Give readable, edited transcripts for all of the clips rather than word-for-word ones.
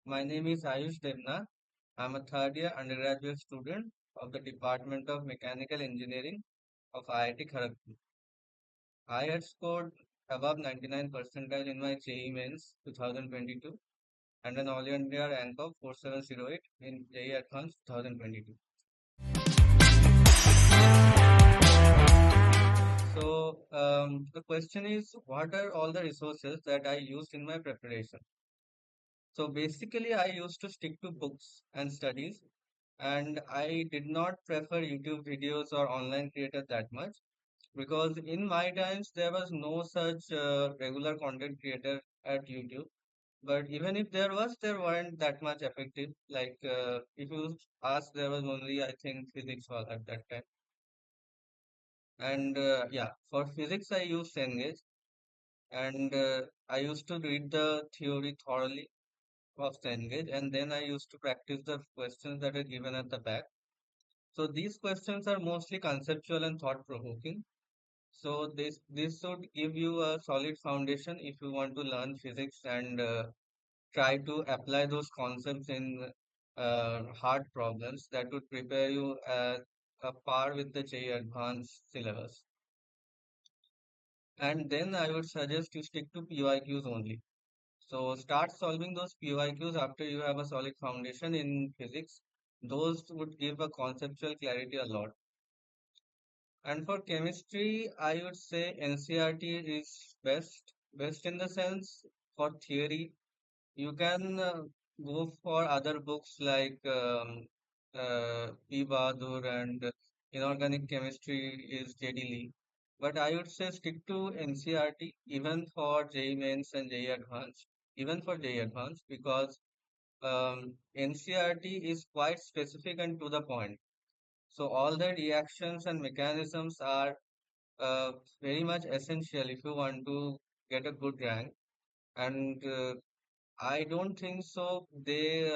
My name is Ayush Devna. I'm a third year undergraduate student of the Department of Mechanical Engineering of IIT Kharagpur. I had scored above 99 percentile in my JEE Mains 2022 and an All India rank of 4708 in JEE Advanced 2022. The question is, what are all the resources that I used in my preparation? So basically, I used to stick to books and studies, and I did not prefer YouTube videos or online creators that much because in my times there was no such regular content creator at YouTube. But even if there was, there weren't that much effective. If you ask, there was only I think physics was at that time. And yeah, for physics I used Cengage, and I used to read the theory thoroughly of Cengage, and then I used to practice the questions that are given at the back. So these questions are mostly conceptual and thought provoking. So this should give you a solid foundation if you want to learn physics and try to apply those concepts in hard problems that would prepare you at a par with the JEE Advanced syllabus. And then I would suggest you stick to PYQs only. So start solving those PYQs after you have a solid foundation in physics. Those would give a conceptual clarity a lot. And for chemistry, I would say NCRT is best. Best in the sense for theory, you can go for other books like P. Bahadur and Inorganic Chemistry is J.D. Lee. But I would say stick to NCRT even for JEE Mains and JEE Advanced, even for JEE Advanced because NCRT is quite specific and to the point. So all the reactions and mechanisms are uh, very much essential if you want to get a good rank. And I don't think so. They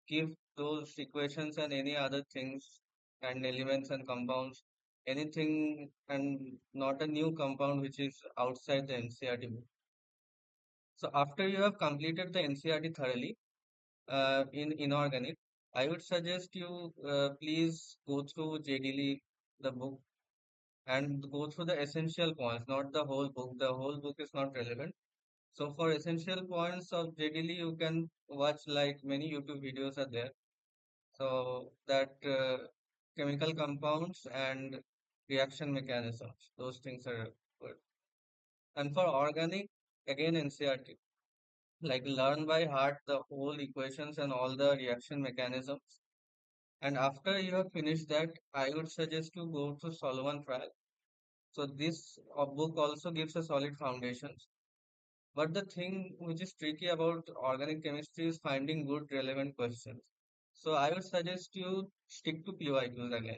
give those equations and any other things and elements and compounds, anything and not a new compound which is outside the NCRT book. So after you have completed the NCRT thoroughly in inorganic, I would suggest you please go through JDL, the book, and go through the essential points, not the whole book. The whole book is not relevant. So for essential points of JDL, you can watch like many YouTube videos are there. So that chemical compounds and reaction mechanisms, those things are good. And for organic, again NCRT, like learn by heart the whole equations and all the reaction mechanisms. And after you have finished that, I would suggest to go to Solomon trial. So this book also gives a solid foundation. But the thing which is tricky about organic chemistry is finding good relevant questions. So I would suggest you stick to PYQs again.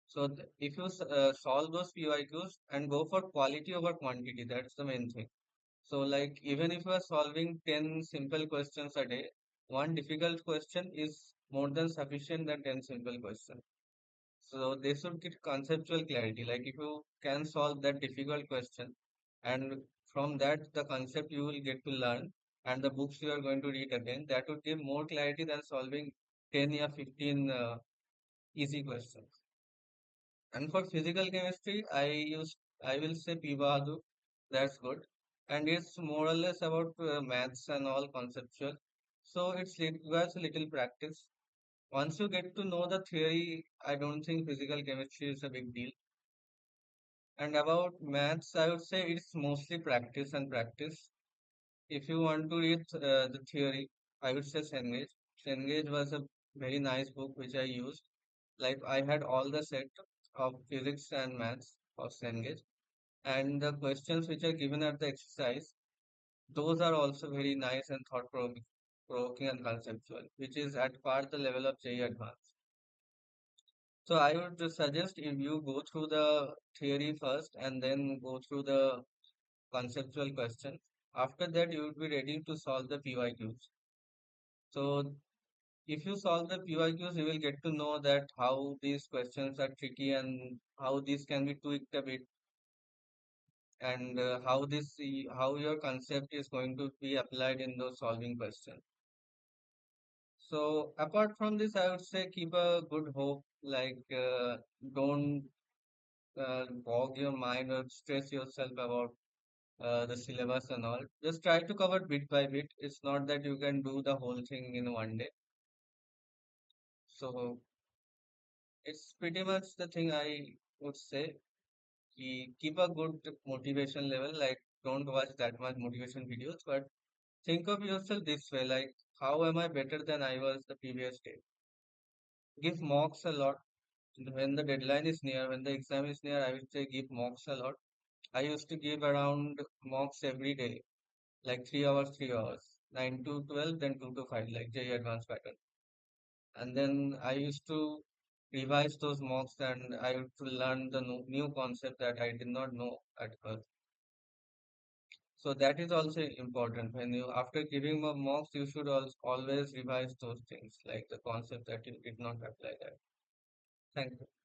So if you solve those PYQs and go for quality over quantity, that's the main thing. So like even if you are solving 10 simple questions a day, one difficult question is more than sufficient than 10 simple questions. So they should get conceptual clarity. Like if you can solve that difficult question, and from that the concept you will get to learn, and the books you are going to read again, that would give more clarity than solving 10 or 15 easy questions. And for physical chemistry, I will say P. Bahadur. That's good, and it's more or less about maths and all conceptual. So requires a little practice. Once you get to know the theory, I don't think physical chemistry is a big deal. And about maths, I would say it's mostly practice and practice. If you want to read the theory, I would say Cengage. Cengage was a very nice book which I used. Like I had all the set of physics and maths of Cengage, and the questions which are given at the exercise, those are also very nice and provoking and conceptual, which is at par the level of JEE Advanced. So I would just suggest if you go through the theory first and then go through the conceptual questions. After that, you would be ready to solve the PYQs. So if you solve the PYQs, you will get to know that how these questions are tricky and how these can be tweaked a bit, and how your concept is going to be applied in those solving questions. So apart from this, I would say keep a good hope. Like don't bog your mind or stress yourself about the syllabus and all. Just try to cover bit by bit. It's not that you can do the whole thing in one day. So it's pretty much the thing I would say. Keep a good motivation level. Like don't watch that much motivation videos, but think of yourself this way. Like how am I better than I was the previous day? Give mocks a lot. When the deadline is near, when the exam is near, I would say give mocks a lot. I used to give around mocks every day, like 3 hours, 3 hours, 9 to 12, then 2 to 5, like J advanced pattern. And then I used to revise those mocks and I used to learn the new concept that I did not know at first. So that is also important. When you, after giving mocks, you should also always revise those things, like the concept that you did not apply that. Thank you.